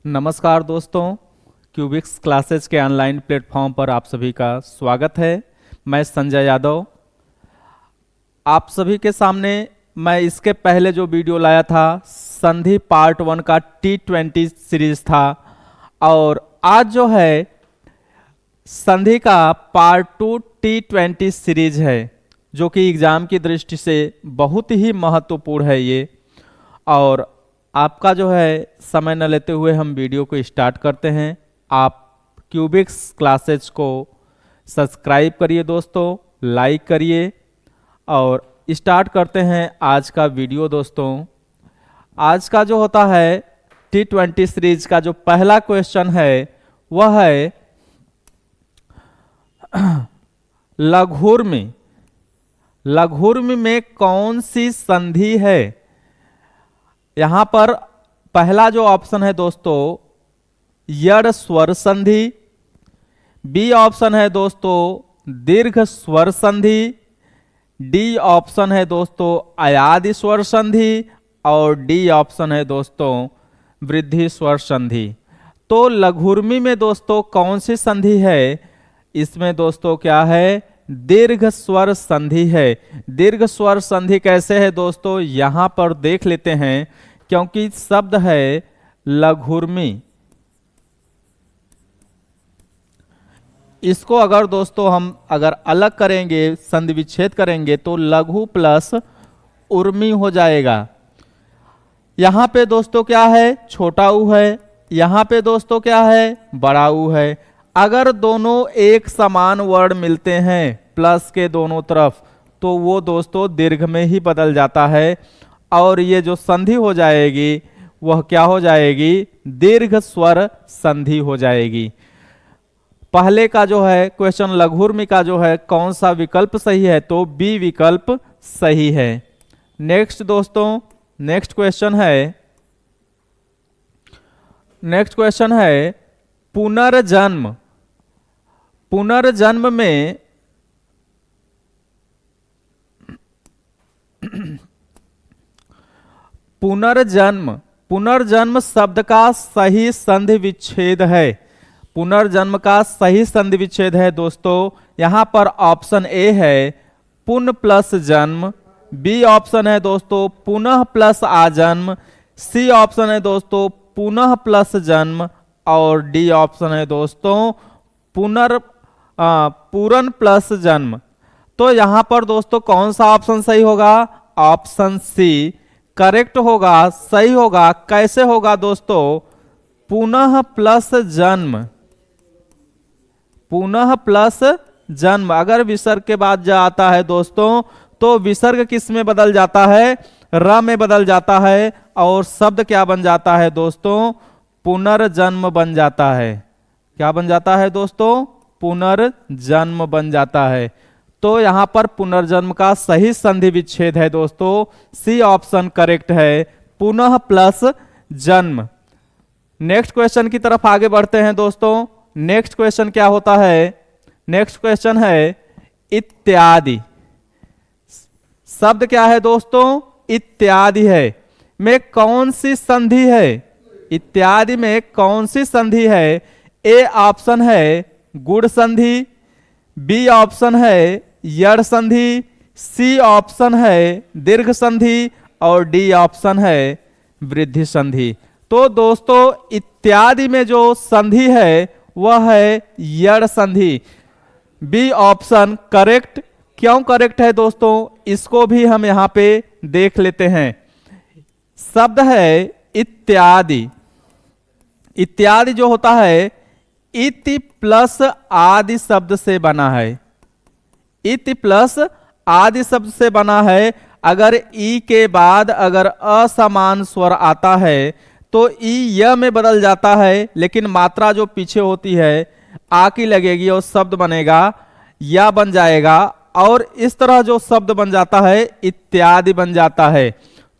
नमस्कार दोस्तों, cubics classes के ऑनलाइन प्लेटफॉर्म पर आप सभी का स्वागत है। मैं संजय यादव आप सभी के सामने। मैं इसके पहले जो वीडियो लाया था संधि पार्ट 1 का T20 सीरीज था, और आज जो है संधि का पार्ट 2 T20 सीरीज है, जो कि एग्जाम की दृष्टि से बहुत ही महत्वपूर्ण है ये। और आपका जो है समय न लेते हुए हम वीडियो को स्टार्ट करते हैं। आप क्यूबिक्स क्लासेस को सब्सक्राइब करिए दोस्तों, लाइक करिए और स्टार्ट करते हैं आज का वीडियो। दोस्तों आज का जो होता है T20 सीरीज का जो पहला क्वेश्चन है वह है लघुर्मी। लघुर्मी में कौन सी संधि है? यहां पर पहला जो ऑप्शन है दोस्तों यड़ स्वर संधि, बी ऑप्शन है दोस्तों दीर्घ स्वर संधि, डी ऑप्शन है दोस्तों अयादि स्वर संधि और डी ऑप्शन है दोस्तों वृद्धि स्वर संधि। तो लघुर्मी में दोस्तों कौन सी संधि है? इसमें दोस्तों क्या है? दीर्घ स्वर संधि है। दीर्घ स्वर संधि कैसे है दोस्तों, यहां पर देख लेते हैं। क्योंकि शब्द है लघुर्मी, इसको अगर दोस्तों हम अलग करेंगे, संधि विच्छेद करेंगे तो लघु प्लस उर्मी हो जाएगा। यहां पे दोस्तों क्या है? छोटा ऊ है। यहां पे दोस्तों क्या है? बड़ा ऊ है। अगर दोनों एक समान वर्ण मिलते हैं प्लस के दोनों तरफ, तो वो दोस्तों दीर्घ में ही बदल जाता है, और ये जो संधि हो जाएगी वह क्या हो जाएगी? दीर्घ स्वर संधि हो जाएगी। पहले का जो है क्वेश्चन लघुर्मी का जो है कौन सा विकल्प सही है? तो बी विकल्प सही है। नेक्स्ट दोस्तों, नेक्स्ट क्वेश्चन है पुनर्जन्म। पुनर्जन्म में पुनर्जन्म शब्द का सही संधि विच्छेद है। पुनर्जन्म का सही संधि विच्छेद है दोस्तों, यहां पर ऑप्शन ए है पुन प्लस जन्म, बी ऑप्शन है दोस्तों पुनः प्लस आजन्म, सी ऑप्शन है दोस्तों पुनः प्लस जन्म और डी ऑप्शन है दोस्तों पूरन प्लस जन्म। तो यहां पर दोस्तों कौन सा ऑप्शन सही होगा? ऑप्शन सी करेक्ट होगा, सही होगा। कैसे होगा दोस्तों? पुनः प्लस जन्म, पुनः प्लस जन्म। अगर विसर्ग के बाद जो आता है दोस्तों, तो विसर्ग किस में बदल जाता है? र में बदल जाता है, और शब्द क्या बन जाता है दोस्तों? पुनर्जन्म बन जाता है। क्या बन जाता है दोस्तों? पुनर्जन्म बन जाता है। तो यहां पर पुनर्जन्म का सही संधि विच्छेद है दोस्तों, सी ऑप्शन करेक्ट है, पुनः प्लस जन्म। नेक्स्ट क्वेश्चन की तरफ आगे बढ़ते हैं दोस्तों। नेक्स्ट क्वेश्चन क्या होता है? नेक्स्ट क्वेश्चन है इत्यादि। शब्द क्या है दोस्तों? इत्यादि है। में कौन सी संधि है? इत्यादि में कौन सी संधि है? ए ऑप्शन है गुण संधि, बी ऑप्शन है यड़ संधि, सी ऑप्शन है दीर्घ संधि और डी ऑप्शन है वृद्धि संधि। तो दोस्तों इत्यादि में जो संधि है वह है यड़ संधि। B option correct. क्यों करेक्ट है दोस्तों, इसको भी हम यहां पे देख लेते हैं। शब्द है इत्यादि। इत्यादि जो होता है इति प्लस आदि शब्द से बना है। इति प्लस आदि शब्द से बना है। अगर ई के बाद अगर असमान स्वर आता है तो ई य में बदल जाता है, लेकिन मात्रा जो पीछे होती है आ की लगेगी और शब्द बनेगा या बन जाएगा, और इस तरह जो शब्द बन जाता है इत्यादि बन जाता है।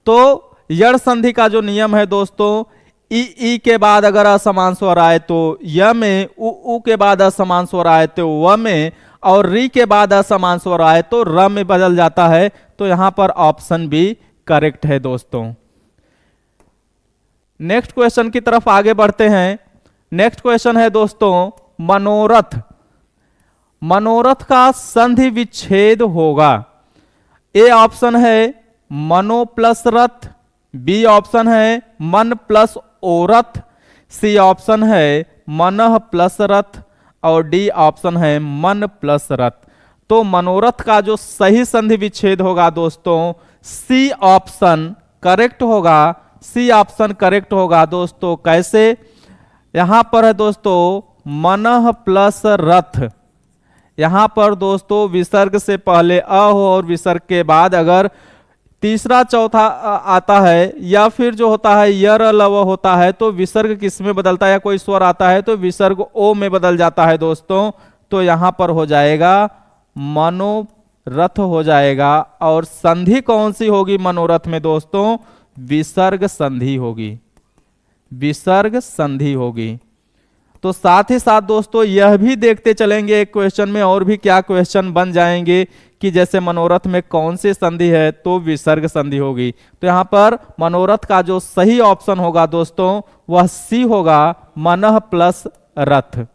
तो यड़ संधि का जो नियम है दोस्तों, ई के बाद अगर असमान स्वर आए तो य में, उ के बाद असमान स्वर आए तो व में, और री के बाद असमान स्वर आए तो र में बदल जाता है। तो यहां पर ऑप्शन बी करेक्ट है दोस्तों। नेक्स्ट क्वेश्चन की तरफ आगे बढ़ते हैं। नेक्स्ट क्वेश्चन है दोस्तों मनोरथ। मनोरथ का संधि विच्छेद होगा। ए ऑप्शन है मनो प्लस रथ, बी ऑप्शन है मन प्लस ओरथ, सी ऑप्शन है मनः प्लस रथ और डी ऑप्शन है मन प्लस रथ। तो मनोरथ का जो सही संधि विच्छेद होगा दोस्तों सी ऑप्शन करेक्ट होगा। सी ऑप्शन करेक्ट होगा दोस्तों। कैसे? यहां पर है दोस्तों मनः प्लस रथ। यहां पर दोस्तों विसर्ग से पहले अ हो और विसर्ग के बाद अगर तीसरा चौथा आता है या फिर जो होता है यर लव होता है तो विसर्ग किस में बदलता है या कोई स्वर आता है तो विसर्ग ओ में बदल जाता है दोस्तों। तो यहां पर हो जाएगा मनोरथ हो जाएगा। और संधि कौन सी होगी मनोरथ में दोस्तों? विसर्ग संधि होगी। विसर्ग संधि होगी। तो साथ ही साथ दोस्तों यह भी देखते चलेंगे एक क्वेश्चन में और भी क्या क्वेश्चन बन जाएंगे कि जैसे मनोरथ में कौन सी संधि है तो विसर्ग संधि होगी। तो यहां पर मनोरथ का जो सही ऑप्शन होगा दोस्तों वह सी होगा, मनः प्लस रथ।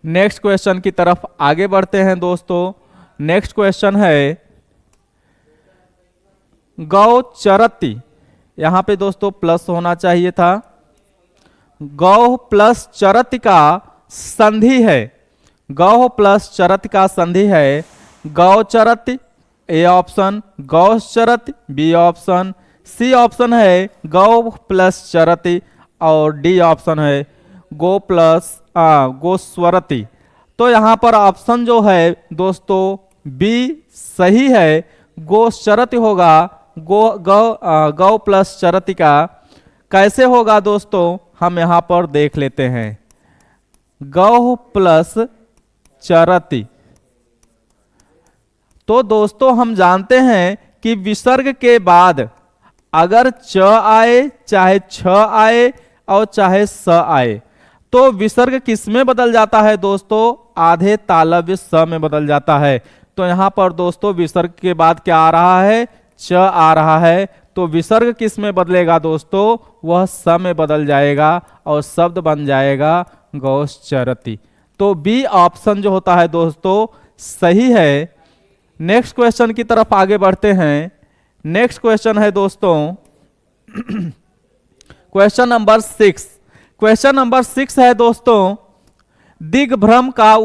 नेक्स्ट क्वेश्चन की तरफ आगे बढ़ते हैं दोस्तों। नेक्स्ट क्वेश्चन है गौ चरती। यहां पे दोस्तों प्लस होना चाहिए था। गौ प्लस चरति का संधि है। गौ प्लस चरति का संधि है गौ चरति, ए ऑप्शन, गौ चरति बी ऑप्शन, सी ऑप्शन है गौ प्लस चरति और डी ऑप्शन है गो प्लस गोस्वरति। तो यहां पर ऑप्शन जो है दोस्तों बी सही है, गोचरति होगा। गौ प्लस चरति का कैसे होगा दोस्तों हम यहां पर देख लेते हैं। गौ प्लस चरति। तो दोस्तों हम जानते हैं कि विसर्ग के बाद अगर च आए चाहे छ आए और चाहे स आए तो विसर्ग किस में बदल जाता है दोस्तों? आधे तालव्य स में बदल जाता है। तो यहां पर दोस्तों विसर्ग के बाद क्या आ रहा है? च आ रहा है। तो विसर्ग किस में बदलेगा दोस्तों? वह स में बदल जाएगा और शब्द बन जाएगा गौश्चरति। तो बी ऑप्शन जो होता है दोस्तों सही है। नेक्स्ट क्वेश्चन की तरफ आगे बढ़ते हैं। नेक्स्ट क्वेश्चन है दोस्तों क्वेश्चन नंबर 6। क्वेश्चन नंबर 6 है दोस्तों दिग्भ्रम का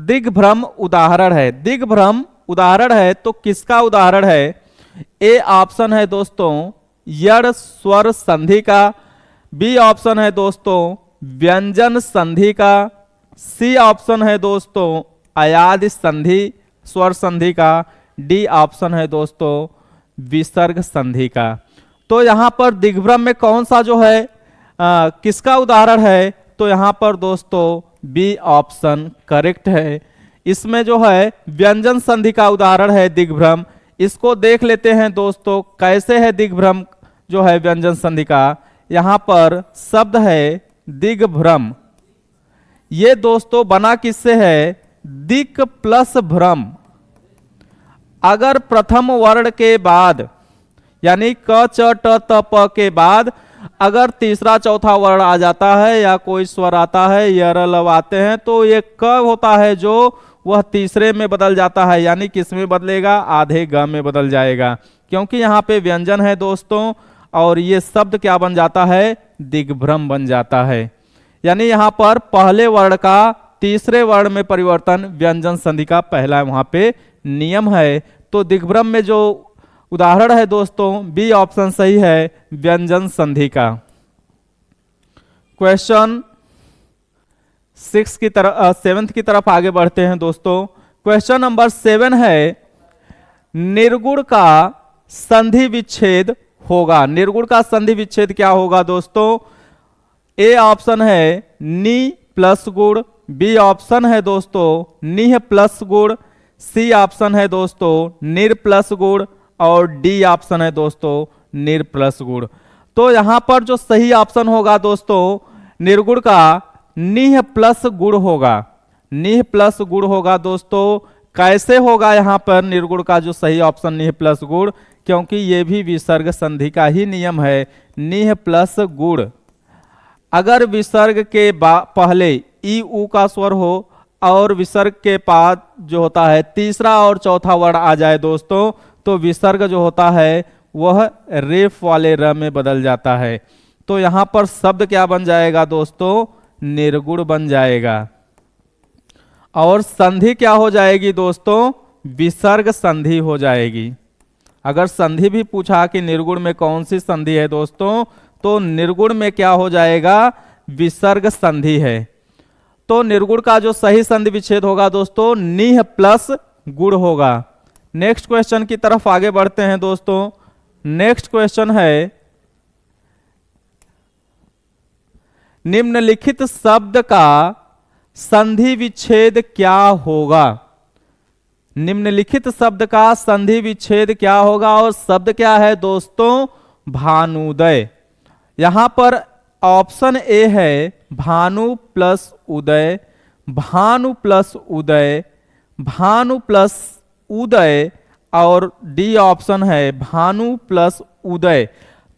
दिग्भ्रम उदाहरण है। दिग्भ्रम उदाहरण है तो किसका उदाहरण है? ए ऑप्शन है दोस्तों यड़ स्वर संधि का, बी ऑप्शन है दोस्तों व्यंजन संधि का, सी ऑप्शन है दोस्तों अयादि संधि स्वर संधि का, डी ऑप्शन है दोस्तों विसर्ग संधि का। तो यहां पर दिग्भ्रम में कौन सा जो है किसका उदाहरण है? तो यहां पर दोस्तों बी ऑप्शन करेक्ट है। इसमें जो है व्यंजन संधि का उदाहरण है दिग्भ्रम। इसको देख लेते हैं दोस्तों कैसे है दिग्भ्रम जो है व्यंजन संधि का। यहां पर शब्द है दिग्भ्रम। ये दोस्तों बना किससे है? दिक प्लस भ्रम। अगर प्रथम वर्ण के बाद यानी क च ट त प के बाद अगर तीसरा चौथा वर्ण आ जाता है या कोई स्वर आता है यर लव आते हैं तो ये क होता है जो वह तीसरे में बदल जाता है। यानी किस में बदलेगा? आधे ग में बदल जाएगा क्योंकि यहाँ पे व्यंजन है दोस्तों और ये शब्द क्या बन जाता है? दिग्भ्रम बन जाता है। यानी यहाँ पर पहले वर्ण का तीसरे वर्ण में परिवर्तन व्यंजन संधि का पहला वहां पे नियम है। तो दिग्भ्रम में जो उदाहरण है दोस्तों बी ऑप्शन सही है व्यंजन संधि का। क्वेश्चन 7 की तरफ आगे बढ़ते हैं दोस्तों। क्वेश्चन नंबर 7 है निर्गुण का संधि विच्छेद होगा। निर्गुण का संधि विच्छेद क्या होगा दोस्तों? ए ऑप्शन है नी प्लस गुण, बी ऑप्शन है दोस्तों निह प्लस गुण, सी ऑप्शन है दोस्तों निर प्लस गुण और डी ऑप्शन है दोस्तों निर प्लस गुण। तो यहां पर जो सही ऑप्शन होगा दोस्तों निर्गुण का निह प्लस गुण होगा। निह प्लस गुण होगा दोस्तों। कैसे होगा यहां पर निर्गुण का जो सही ऑप्शन निह प्लस गुण? क्योंकि ये भी विसर्ग संधि का ही नियम है। निह प्लस गुड़, अगर विसर्ग के पहले ई ऊ का स्वर हो और विसर्ग के बाद जो होता है तीसरा और चौथा वर्ण आ जाए दोस्तों, तो विसर्ग जो होता है वह रेफ वाले र में बदल जाता है। तो यहां पर शब्द क्या बन जाएगा दोस्तों? निर्गुण बन जाएगा। और संधि क्या हो जाएगी दोस्तों? विसर्ग संधि हो जाएगी। अगर संधि भी पूछा कि निर्गुण में कौन सी संधि है दोस्तों, तो निर्गुण में क्या हो जाएगा? विसर्ग संधि है। तो निर्गुण का जो सही संधि विच्छेद होगा दोस्तों, निह प्लस गुण होगा। नेक्स्ट क्वेश्चन की तरफ आगे बढ़ते हैं दोस्तों। नेक्स्ट क्वेश्चन है, निम्नलिखित शब्द का संधि विच्छेद क्या होगा? निम्नलिखित शब्द का संधि विच्छेद क्या होगा? और शब्द क्या है दोस्तों? भानुदय। यहां पर ऑप्शन ए है भानु प्लस उदय, भानु प्लस उदय, भानु प्लस उदय, और डी ऑप्शन है भानु प्लस उदय।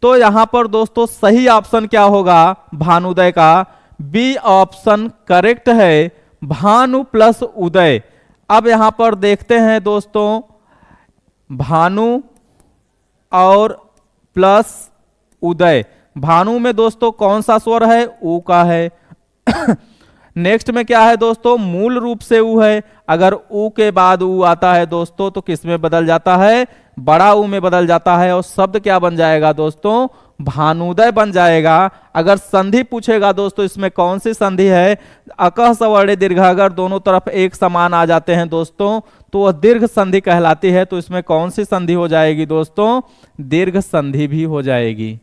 तो यहां पर दोस्तों सही ऑप्शन क्या होगा? भानुदय का बी ऑप्शन करेक्ट है, भानु प्लस उदय। अब यहां पर देखते हैं दोस्तों, भानु और प्लस उदय, भानु में दोस्तों कौन सा स्वर है? ऊ का है। नेक्स्ट में क्या है दोस्तों? मूल रूप से ऊ है। अगर ऊ के बाद ऊ आता है दोस्तों तो किस में बदल जाता है? बड़ा ऊ में बदल जाता है। और शब्द क्या बन जाएगा दोस्तों? भानुदय बन जाएगा। अगर संधि पूछेगा दोस्तों इसमें कौन सी संधि है, अकह सवर्णे दीर्घ अगर दोनों तरफ एक समान आ जाते हैं दोस्तों तो वह दीर्घ संधि कहलाती है। तो इसमें कौन सी संधि हो जाएगी दोस्तों? दीर्घ संधि भी हो जाएगी,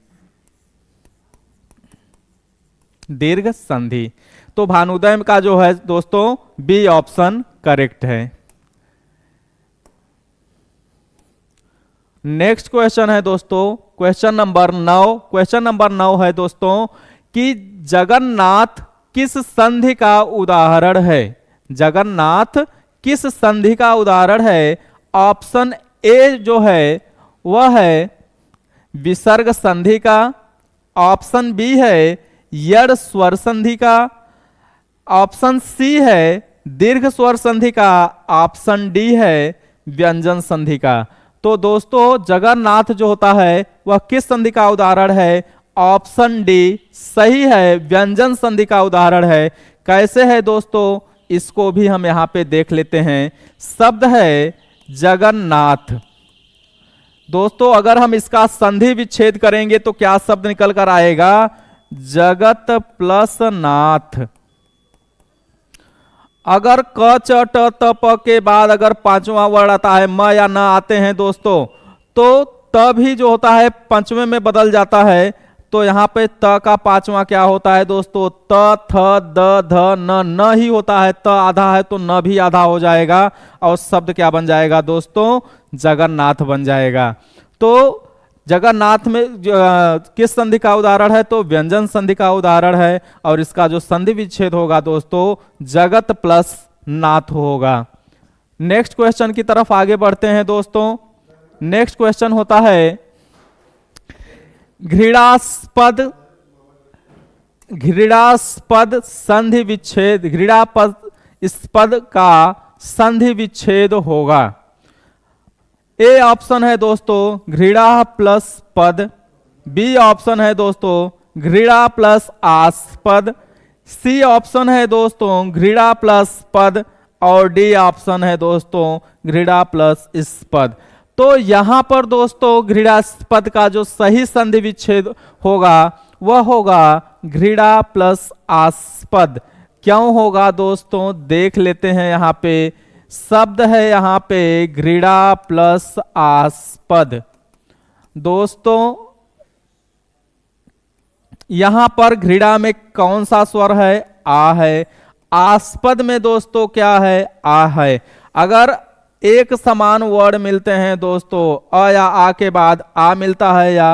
दीर्घ संधि। तो भानुदय का जो है दोस्तों बी ऑप्शन करेक्ट है। नेक्स्ट क्वेश्चन है दोस्तों क्वेश्चन नंबर 9। क्वेश्चन नंबर 9 है दोस्तों कि जगन्नाथ किस संधि का उदाहरण है? जगन्नाथ किस संधि का उदाहरण है? ऑप्शन ए जो है वह है विसर्ग संधि का, ऑप्शन बी है यड़ स्वर संधि का, ऑप्शन सी है दीर्घ स्वर संधि का, ऑप्शन डी है व्यंजन संधि का। तो दोस्तों जगन्नाथ जो होता है वह किस संधि का उदाहरण है? ऑप्शन डी सही है, व्यंजन संधि का उदाहरण है। कैसे है दोस्तों? इसको भी हम यहां पे देख लेते हैं। शब्द है जगन्नाथ। दोस्तों अगर हम इसका संधि विच्छेद करेंगे तो क्या शब्द निकल कर आएगा? जगत प्लस नाथ। अगर क च ट त प के बाद अगर पांचवा वर्ण आता है, म या न आते हैं दोस्तों, तो त भी जो होता है पंचवें में बदल जाता है। तो यहां पे त का पांचवा क्या होता है दोस्तों? त थ द ध न ही होता है। त आधा है तो न भी आधा हो जाएगा। और शब्द क्या बन जाएगा दोस्तों? जगन्नाथ बन जाएगा। तो जगन्नाथ में किस संधि का उदाहरण है? तो व्यंजन संधि का उदाहरण है। और इसका जो संधि विच्छेद होगा दोस्तों जगत प्लस नाथ होगा। नेक्स्ट क्वेश्चन की तरफ आगे बढ़ते हैं दोस्तों। नेक्स्ट क्वेश्चन होता है घृणास्पद, घृणास्पद संधि विच्छेद, घृणास्पद स्पद का संधि विच्छेद होगा। ए ऑप्शन है दोस्तों घृणा प्लस पद, बी ऑप्शन है दोस्तों घृणा प्लस आस्पद, सी ऑप्शन है दोस्तों घृणा प्लस पद, और डी ऑप्शन है दोस्तों घृणा प्लस स्पद। तो यहां पर दोस्तों घृणास्पद का जो सही संधि विच्छेद होगा वह होगा घृणा प्लस आस्पद। क्यों होगा दोस्तों? देख लेते हैं। यहां पे शब्द है यहां पे घृणा प्लस आस्पद। दोस्तों यहां पर घृणा में कौन सा स्वर है? आ है। आस्पद में दोस्तों क्या है? आ है। अगर एक समान वर्ड मिलते हैं दोस्तों, अ या आ के बाद आ मिलता है या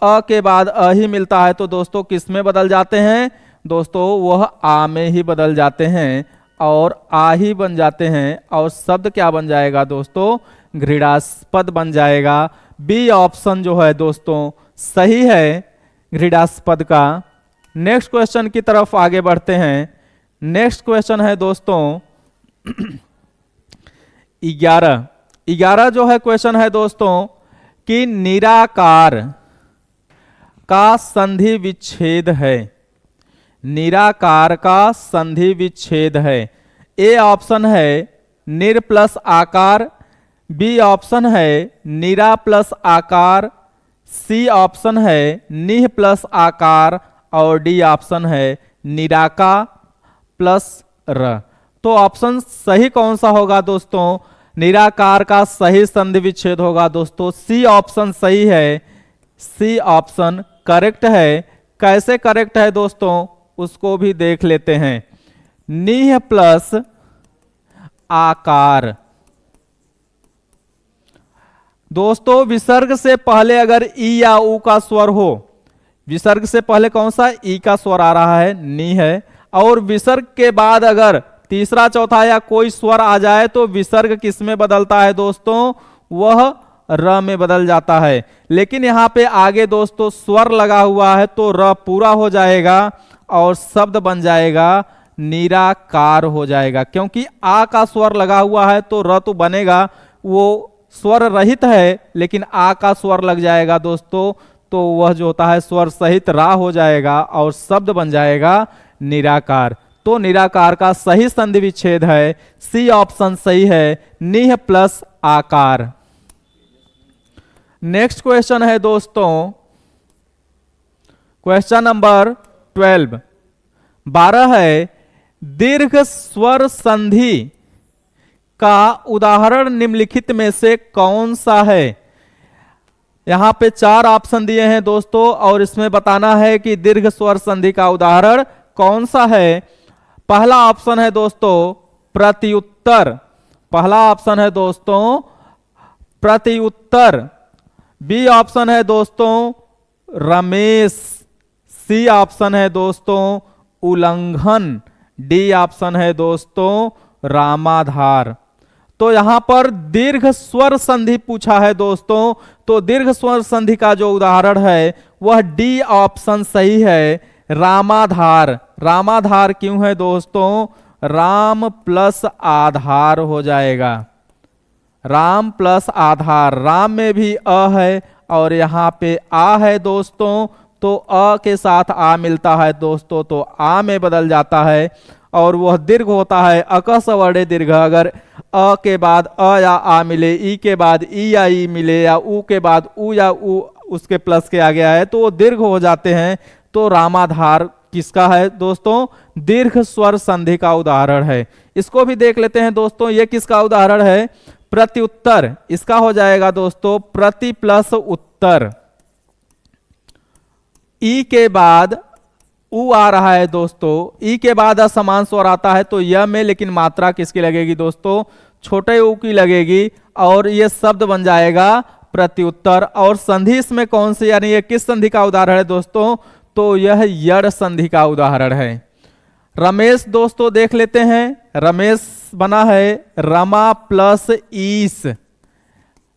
अ के बाद अ ही मिलता है, तो दोस्तों किस में बदल जाते हैं? दोस्तों वह आ में ही बदल जाते हैं और आ ही बन जाते हैं। और शब्द क्या बन जाएगा दोस्तों? घृणास्पद बन जाएगा। बी ऑप्शन जो है दोस्तों सही है घृणास्पद का। नेक्स्ट क्वेश्चन की तरफ आगे बढ़ते हैं। नेक्स्ट क्वेश्चन है दोस्तों 11 जो है क्वेश्चन है दोस्तों कि निराकार का संधि विच्छेद है। निराकार का संधि विच्छेद है। ए ऑप्शन है निर प्लस आकार, बी ऑप्शन है निरा प्लस आकार, सी ऑप्शन है निह प्लस आकार और डी ऑप्शन है निराका प्लस र। तो ऑप्शन सही कौन सा होगा दोस्तों? निराकार का सही संधि विच्छेद होगा दोस्तों सी ऑप्शन सही है। सी ऑप्शन करेक्ट है। कैसे करेक्ट है दोस्तों उसको भी देख लेते हैं। निह प्लस आकार दोस्तों विसर्ग से पहले अगर ई या ऊ का स्वर हो, विसर्ग से पहले कौन सा ई का स्वर आ रहा है? नी है। और विसर्ग के बाद अगर तीसरा चौथा या कोई स्वर आ जाए तो विसर्ग किस में बदलता है दोस्तों? वह र में बदल जाता है। लेकिन यहां पे आगे दोस्तों स्वर लगा हुआ है तो र पूरा हो जाएगा और शब्द बन जाएगा निराकार हो जाएगा। क्योंकि आ का स्वर लगा हुआ है तो र तो बनेगा, वो स्वर रहित है लेकिन आ का स्वर लग जाएगा दोस्तों, तो वह जो होता है स्वर सहित रा हो जाएगा और शब्द बन जाएगा निराकार। तो निराकार का सही संधि विच्छेद है सी ऑप्शन सही है, निह प्लस आकार। नेक्स्ट क्वेश्चन है दोस्तों क्वेश्चन नंबर 12 है दीर्घ स्वर संधि का उदाहरण निम्नलिखित में से कौन सा है? यहां पे 4 ऑप्शन दिए हैं दोस्तों और इसमें बताना है कि दीर्घ स्वर संधि का उदाहरण कौन सा है। पहला ऑप्शन है दोस्तों प्रत्युत्तर। पहला ऑप्शन है दोस्तों प्रत्युत्तर। बी ऑप्शन है दोस्तों रमेश। सी ऑप्शन है दोस्तों उल्लंघन। डी ऑप्शन है दोस्तों रामाधार। तो यहां पर दीर्घ स्वर संधि पूछा है दोस्तों, तो दीर्घ स्वर संधि का जो उदाहरण है वह डी ऑप्शन सही है, रामाधार। रामाधार क्यों है दोस्तों? राम प्लस आधार हो जाएगा। राम प्लस आधार, राम में भी अ है और यहां पे आ है दोस्तों, तो अ के साथ आ मिलता है दोस्तों तो आ में बदल जाता है और वह दीर्घ होता है अक सवर्णे दीर्घ। अगर अ के बाद अ या आ मिले, ई के बाद ई या ई मिले या ऊ के बाद ऊ या ऊ उसके प्लस के आ गया है तो वो दीर्घ हो जाते हैं। तो रामाधार किसका है दोस्तों? दीर्घ स्वर संधि का उदाहरण है। इसको भी देख लेते हैं दोस्तों, ये किसका उदाहरण है? प्रत्युत्तर। इसका हो जाएगा दोस्तों प्रति प्लस उत्तर। ई के बाद ऊ आ रहा है दोस्तों, ई के बाद असमान स्वर आता है तो य में, लेकिन मात्रा किसकी लगेगी दोस्तों? छोटे ऊ की लगेगी और ये शब्द बन जाएगा प्रत्युत्तर। और संधि इसमें कौन सी, यानी ये किस संधि का उदाहरण है दोस्तों? तो यह यड़ संधि का उदाहरण है। रमेश दोस्तों देख लेते हैं, रमेश बना है रमा प्लस ईस।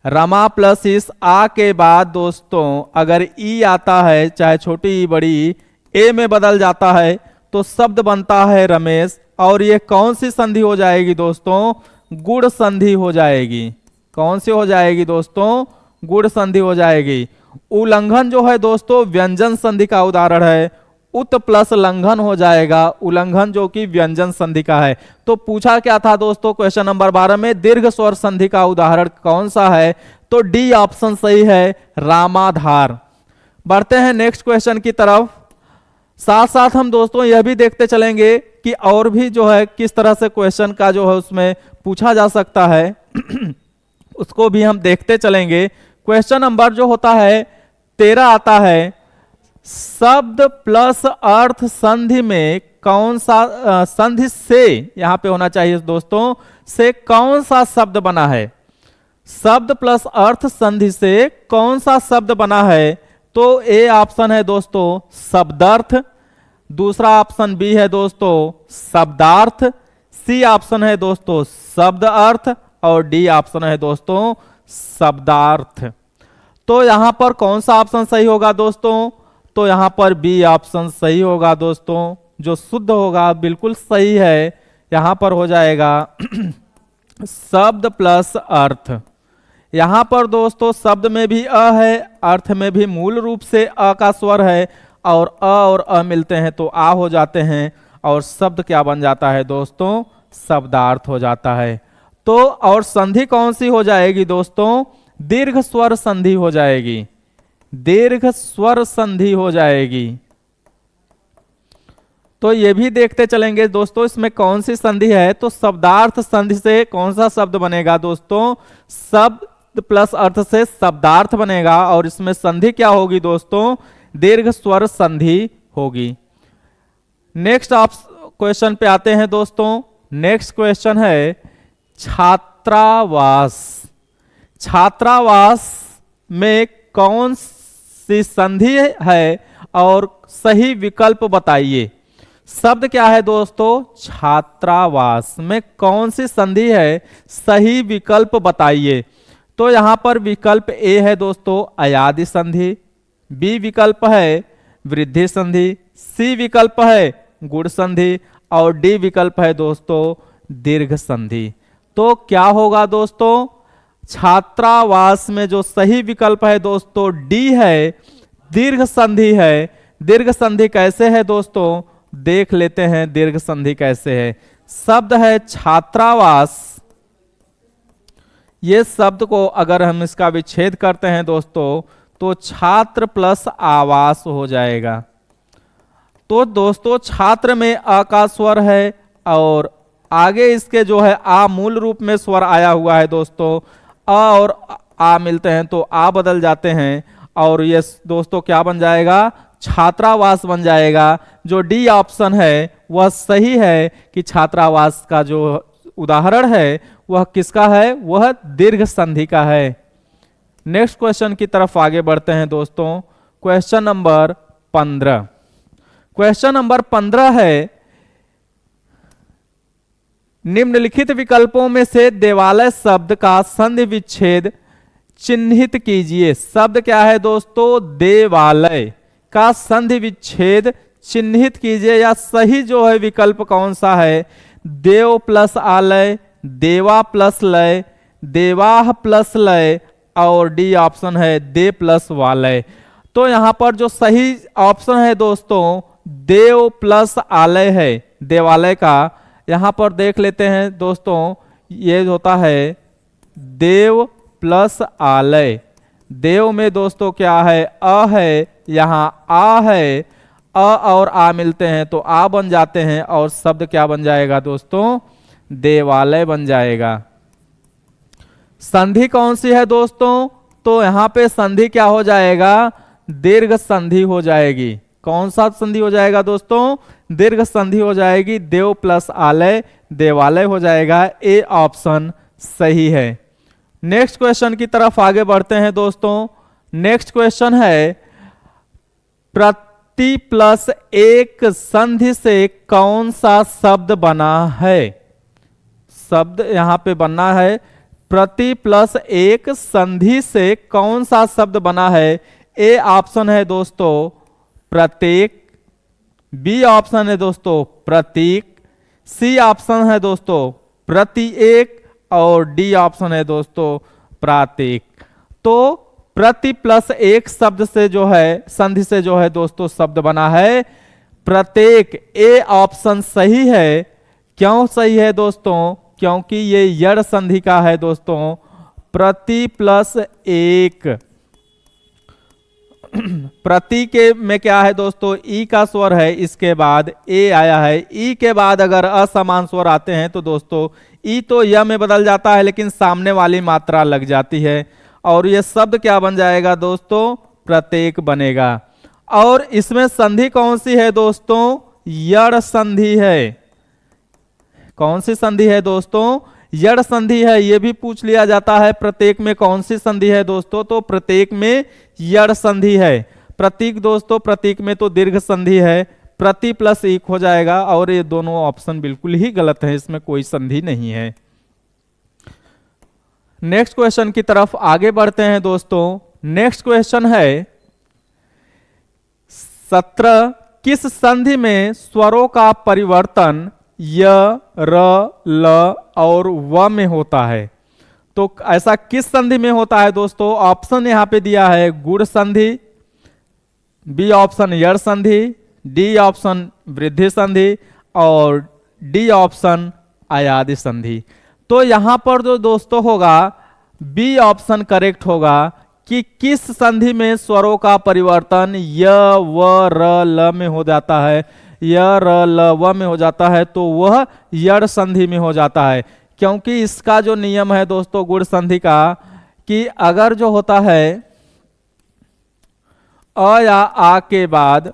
रमा प्लस इस आ के बाद दोस्तों अगर ई आता है, चाहे छोटी बड़ी, ए में बदल जाता है तो शब्द बनता है रमेश। और ये कौन सी संधि हो जाएगी दोस्तों? गुण संधि हो जाएगी। कौन सी हो जाएगी दोस्तों? गुण संधि हो जाएगी। उल्लंघन जो है दोस्तों व्यंजन संधि का उदाहरण है, उत प्लस लंघन हो जाएगा, उल्लंघन जो कि व्यंजन संधि का है। तो पूछा क्या था दोस्तों क्वेश्चन नंबर 12 में, दीर्घ स्वर संधि का उदाहरण कौन सा है? तो डी ऑप्शन सही है, रामाधार। बढ़ते हैं नेक्स्ट क्वेश्चन की तरफ। साथ साथ हम दोस्तों यह भी देखते चलेंगे कि और भी जो है किस तरह से क्वेश्चन का जो है उसमें पूछा जा सकता है उसको भी हम देखते चलेंगे। क्वेश्चन नंबर जो होता है 13 आता है, शब्द प्लस अर्थ संधि में कौन सा संधि से, यहां पे होना चाहिए दोस्तों, से कौन सा शब्द बना है? शब्द प्लस अर्थ संधि से कौन सा शब्द बना है? तो ए ऑप्शन है दोस्तों शब्दार्थ, दूसरा ऑप्शन बी है दोस्तों शब्दार्थ, सी ऑप्शन है दोस्तों शब्द अर्थ और डी ऑप्शन है दोस्तों शब्दार्थ। तो यहां पर कौन सा ऑप्शन सही होगा दोस्तों? तो यहां पर बी ऑप्शन सही होगा दोस्तों, जो शुद्ध होगा, बिल्कुल सही है। यहां पर हो जाएगा शब्द प्लस अर्थ। यहां पर दोस्तों शब्द में भी अ है, अर्थ में भी मूल रूप से अ का स्वर है, और अ और अ मिलते हैं तो आ हो जाते हैं, और शब्द क्या बन जाता है दोस्तों? शब्दार्थ हो जाता है। तो और संधि कौन सी हो जाएगी दोस्तों? दीर्घ स्वर संधि हो जाएगी, दीर्घ स्वर संधि हो जाएगी। तो ये भी देखते चलेंगे दोस्तों इसमें कौन सी संधि है। तो शब्दार्थ संधि से कौन सा शब्द बनेगा दोस्तों? शब्द प्लस अर्थ से शब्दार्थ बनेगा, और इसमें संधि क्या होगी दोस्तों? दीर्घ स्वर संधि होगी। नेक्स्ट आप क्वेश्चन पे आते हैं दोस्तों। नेक्स्ट क्वेश्चन है छात्रावास। छात्रावास में कौन सी संधि है और सही विकल्प बताइए। शब्द क्या है दोस्तों? छात्रावास में कौन सी संधि है, सही विकल्प बताइए। तो यहां पर विकल्प ए है दोस्तों अयादि संधि, बी विकल्प है वृद्धि संधि, सी विकल्प है गुण संधि, और डी विकल्प है दोस्तों दीर्घ संधि। तो क्या होगा दोस्तों? छात्रावास में जो सही विकल्प है दोस्तों डी है, दीर्घ संधि है। दीर्घ संधि कैसे है दोस्तों? देख लेते हैं दीर्घ संधि कैसे है। शब्द है छात्रावास, ये शब्द को अगर हम इसका विच्छेद करते हैं दोस्तों तो छात्र प्लस आवास हो जाएगा। तो दोस्तों छात्र में अ का स्वर है, और आगे इसके जो है आ मूल रूप में स्वर आया हुआ है दोस्तों, अ और आ मिलते हैं तो आ बदल जाते हैं, और ये दोस्तों क्या बन जाएगा? छात्रावास बन जाएगा। जो डी ऑप्शन है वह सही है कि छात्रावास का जो उदाहरण है वह किसका है? वह दीर्घ संधि का है। नेक्स्ट क्वेश्चन की तरफ आगे बढ़ते हैं दोस्तों। Question number 15। क्वेश्चन नंबर 15 है निम्नलिखित विकल्पों में से देवालय शब्द का संधि विच्छेद चिन्हित कीजिए। शब्द क्या है दोस्तों? देवालय का संधि विच्छेद चिन्हित कीजिए, या सही जो है विकल्प कौन सा है? देव प्लस आलय, देवा प्लस लय, देवाह प्लस लय, और डी ऑप्शन है दे प्लस वालय। तो यहां पर जो सही ऑप्शन है दोस्तों देव प्लस आलय है, देवालय का। यहां पर देख लेते हैं दोस्तों, ये होता है देव प्लस आलय। देव में दोस्तों क्या है? अ है, यहां आ है, अ और आ मिलते हैं तो आ बन जाते हैं, और शब्द क्या बन जाएगा दोस्तों? देवालय बन जाएगा। संधि कौन सी है दोस्तों? तो यहां पे संधि क्या हो जाएगा? दीर्घ संधि हो जाएगी। कौन सा संधि हो जाएगा दोस्तों? दीर्घ संधि हो जाएगी। देव प्लस आलय देवालय हो जाएगा। ए ऑप्शन सही है। नेक्स्ट क्वेश्चन की तरफ आगे बढ़ते हैं दोस्तों। नेक्स्ट क्वेश्चन है प्रति प्लस एक संधि से कौन सा शब्द बना है। शब्द यहां पे बनना है प्रति प्लस एक संधि से कौन सा शब्द बना है। ए ऑप्शन है दोस्तों प्रत्येक, बी ऑप्शन है दोस्तों प्रतीक, सी ऑप्शन है दोस्तों प्रति एक, और डी ऑप्शन है दोस्तों प्रातीक। तो प्रति प्लस एक शब्द से जो है संधि से जो है दोस्तों शब्द बना है प्रत्येक। ए ऑप्शन सही है। क्यों सही है दोस्तों? क्योंकि ये यड़ संधि का है दोस्तों। प्रति प्लस एक, प्रति के में क्या है दोस्तों? ई का स्वर है, इसके बाद ए आया है। ई के बाद अगर असमान स्वर आते हैं तो दोस्तों ई तो य में बदल जाता है, लेकिन सामने वाली मात्रा लग जाती है, और ये शब्द क्या बन जाएगा दोस्तों? प्रत्येक बनेगा। और इसमें संधि कौन सी है दोस्तों? यड़ संधि है। कौन सी संधि है दोस्तों? यड़ संधि है। यह भी पूछ लिया जाता है प्रत्येक में कौन सी संधि है दोस्तों? तो प्रत्येक में यड़ संधि है। प्रतीक दोस्तों प्रतीक में तो दीर्घ संधि है। प्रति प्लस एक हो जाएगा, और ये दोनों ऑप्शन बिल्कुल ही गलत है, इसमें कोई संधि नहीं है। नेक्स्ट क्वेश्चन की तरफ आगे बढ़ते हैं दोस्तों। नेक्स्ट क्वेश्चन है 17, किस संधि में स्वरों का परिवर्तन य, र, ल और व में होता है? तो ऐसा किस संधि में होता है दोस्तों? ऑप्शन यहां पे दिया है गुण संधि, बी ऑप्शन यड़ संधि, डी ऑप्शन वृद्धि संधि और डी ऑप्शन अयादि संधि। तो यहां पर जो दोस्तों होगा बी ऑप्शन करेक्ट होगा कि किस संधि में स्वरों का परिवर्तन य, व, र, ल में हो जाता है। य, र, ल, व में हो जाता है तो वह यड़ संधि में हो जाता है, क्योंकि इसका जो नियम है दोस्तों गुण संधि का कि अगर जो होता है अ या आ के बाद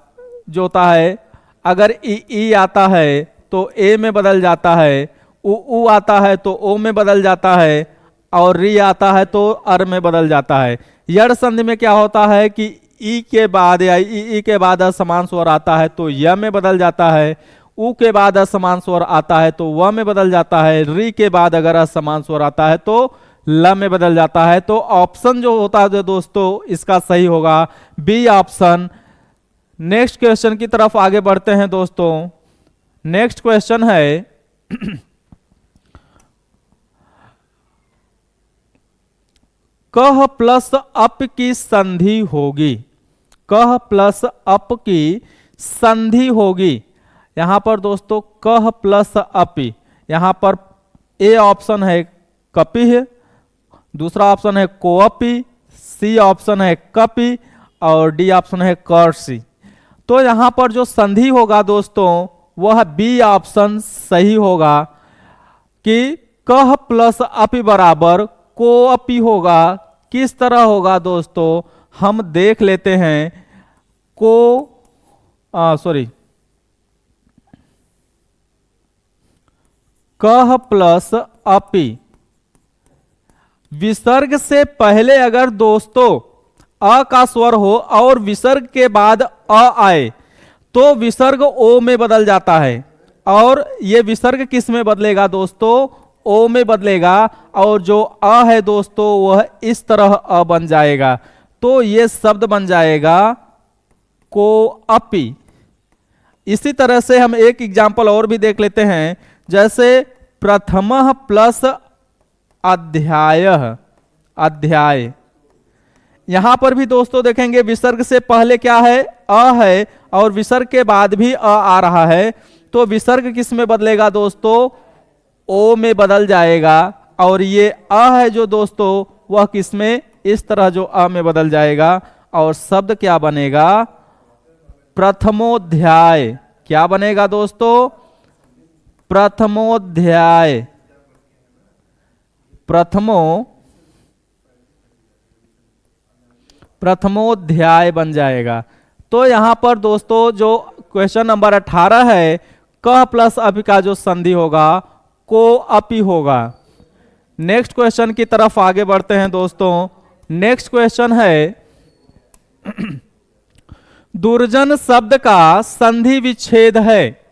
जो होता है, अगर ई आता है तो ए में बदल जाता है, उ आता है तो ओ में बदल जाता है और री आता है तो अर में बदल जाता है। यड़ संधि में क्या होता है कि ई के बाद या ई के बाद असमान स्वर आता है तो य में बदल जाता है, उ के बाद असमान स्वर आता है तो व में बदल जाता है, री के बाद अगर असमान स्वर आता है तो ल में बदल जाता है। तो ऑप्शन जो होता है दोस्तों इसका सही होगा बी ऑप्शन। नेक्स्ट क्वेश्चन की तरफ आगे बढ़ते हैं दोस्तों। नेक्स्ट क्वेश्चन है कह प्लस अप की संधि होगी। कह प्लस अप की संधि होगी। यहां पर दोस्तों कह प्लस अपि, यहां पर ए ऑप्शन है कपि, दूसरा ऑप्शन है कोअपि, सी ऑप्शन है कपि और डी ऑप्शन है कर्सी। तो यहां पर जो संधि होगा दोस्तों वह बी ऑप्शन सही होगा कि कह प्लस अपि बराबर कोअपि होगा। किस तरह होगा दोस्तों हम देख लेते हैं। कह प्लस अपि, विसर्ग से पहले अगर दोस्तों अ का स्वर हो और विसर्ग के बाद अ आए तो विसर्ग ओ में बदल जाता है, और ये विसर्ग किस में बदलेगा दोस्तों? ओ में बदलेगा, और जो अ है दोस्तों वह इस तरह अ बन जाएगा, तो ये शब्द बन जाएगा कोअपि। इसी तरह से हम एक एग्जाम्पल और भी देख लेते हैं, जैसे प्रथमः प्लस अध्यायः, अध्याय। यहां पर भी दोस्तों देखेंगे विसर्ग से पहले क्या है? अ है, और विसर्ग के बाद भी अ आ रहा है, तो विसर्ग किस में बदलेगा दोस्तों? ओ में बदल जाएगा, और ये अ है जो दोस्तों वह किस में? इस तरह जो अ में बदल जाएगा, और शब्द क्या बनेगा? प्रथमोध्याय। क्या बनेगा दोस्तों? प्रथमोध्याय। प्रथमोध्याय बन जाएगा। तो यहां पर दोस्तों जो क्वेश्चन नंबर 18 है, कह प्लस अपि का जो संधि होगा कोअपि होगा। नेक्स्ट क्वेश्चन की तरफ आगे बढ़ते हैं दोस्तों। नेक्स्ट क्वेश्चन है दुर्जन शब्द का संधि विच्छेद है।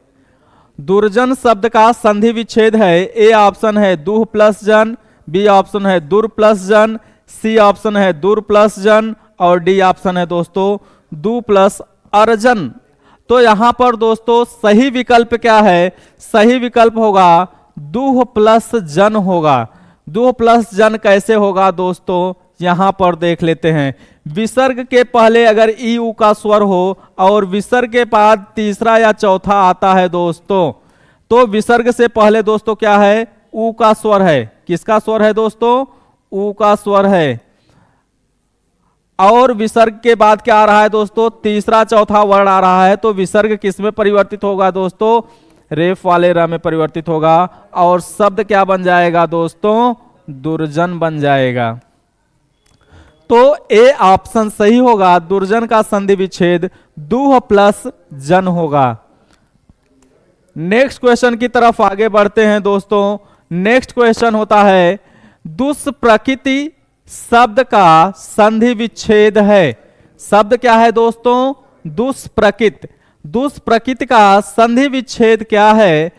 दुर्जन शब्द का संधि विच्छेद है। ए ऑप्शन है दुह प्लस जन, बी ऑप्शन है दुर प्लस जन, सी ऑप्शन है दुर प्लस जन और डी ऑप्शन है दोस्तों दु प्लस अर्जन। तो यहां पर दोस्तों सही विकल्प क्या है? सही विकल्प होगा दुह प्लस जन होगा। दुह प्लस जन कैसे होगा दोस्तों? यहां पर देख लेते हैं। विसर्ग के पहले अगर ई उ का स्वर हो और विसर्ग के बाद तीसरा या चौथा आता है दोस्तों, तो विसर्ग से पहले दोस्तों क्या है? उ का स्वर है। किसका स्वर है दोस्तों? उ का स्वर है। और विसर्ग के बाद क्या आ रहा है दोस्तों? तीसरा चौथा वर्ण आ रहा है, तो विसर्ग किस में परिवर्तित होगा दोस्तों? रेफ वाले र में परिवर्तित होगा, और शब्द क्या बन जाएगा दोस्तों? दुर्जन बन जाएगा। तो ए ऑप्शन सही होगा, दुर्जन का संधि विच्छेद दुह प्लस जन होगा। नेक्स्ट क्वेश्चन की तरफ आगे बढ़ते हैं दोस्तों। नेक्स्ट क्वेश्चन होता है दुष्प्रकृति शब्द का संधि विच्छेद है। शब्द क्या है दोस्तों? दुष्प्रकृत। दुष्प्रकृति का संधि विच्छेद क्या है?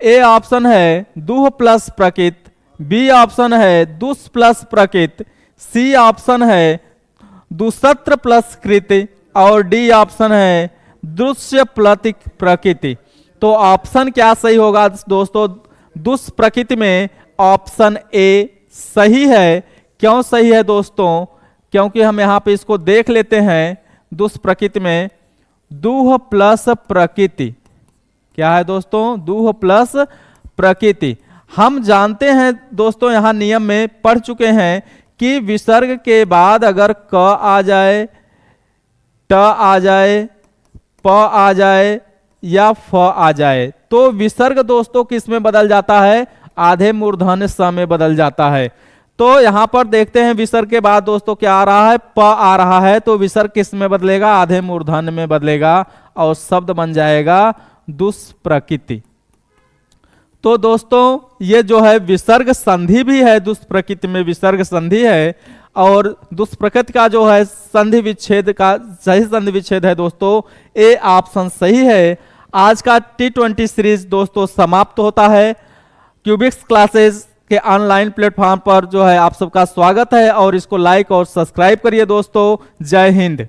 ए ऑप्शन है दुह प्लस प्रकृत, बी ऑप्शन है दुष् प्लस प्रकृत, सी ऑप्शन है दुसत्र प्लस कृति, और डी ऑप्शन है दृश्य प्रकृति। तो ऑप्शन क्या सही होगा दोस्तों? दुष्प्रकृति में ऑप्शन ए सही है। क्यों सही है दोस्तों? क्योंकि हम यहां पे इसको देख लेते हैं। दुष्प्रकृति में दूह प्लस प्रकृति, क्या है दोस्तों? दूह प्लस प्रकृति। हम जानते हैं दोस्तों, यहां नियम में पढ़ चुके हैं कि विसर्ग के बाद अगर क आ जाए, ट आ जाए, प आ जाए या फ आ जाए तो विसर्ग दोस्तों किस में बदल जाता है? आधे मूर्धन्य स में बदल जाता है। तो यहां पर देखते हैं विसर्ग के बाद दोस्तों क्या आ रहा है? प आ रहा है। तो विसर्ग किस में बदलेगा? आधे मूर्धन्य में बदलेगा और शब्द बन जाएगा दुष्प्रकृति। तो दोस्तों ये जो है विसर्ग संधि भी है, दुष्प्रकृति में विसर्ग संधि है, और दुष्प्रकृति का जो है संधि विच्छेद का सही संधि विच्छेद है दोस्तों, ए ऑप्शन सही है। आज का T20 सीरीज दोस्तों समाप्त होता है। क्यूबिक्स क्लासेस के ऑनलाइन प्लेटफॉर्म पर जो है आप सबका स्वागत है, और इसको लाइक और सब्सक्राइब करिए दोस्तों। जय हिंद।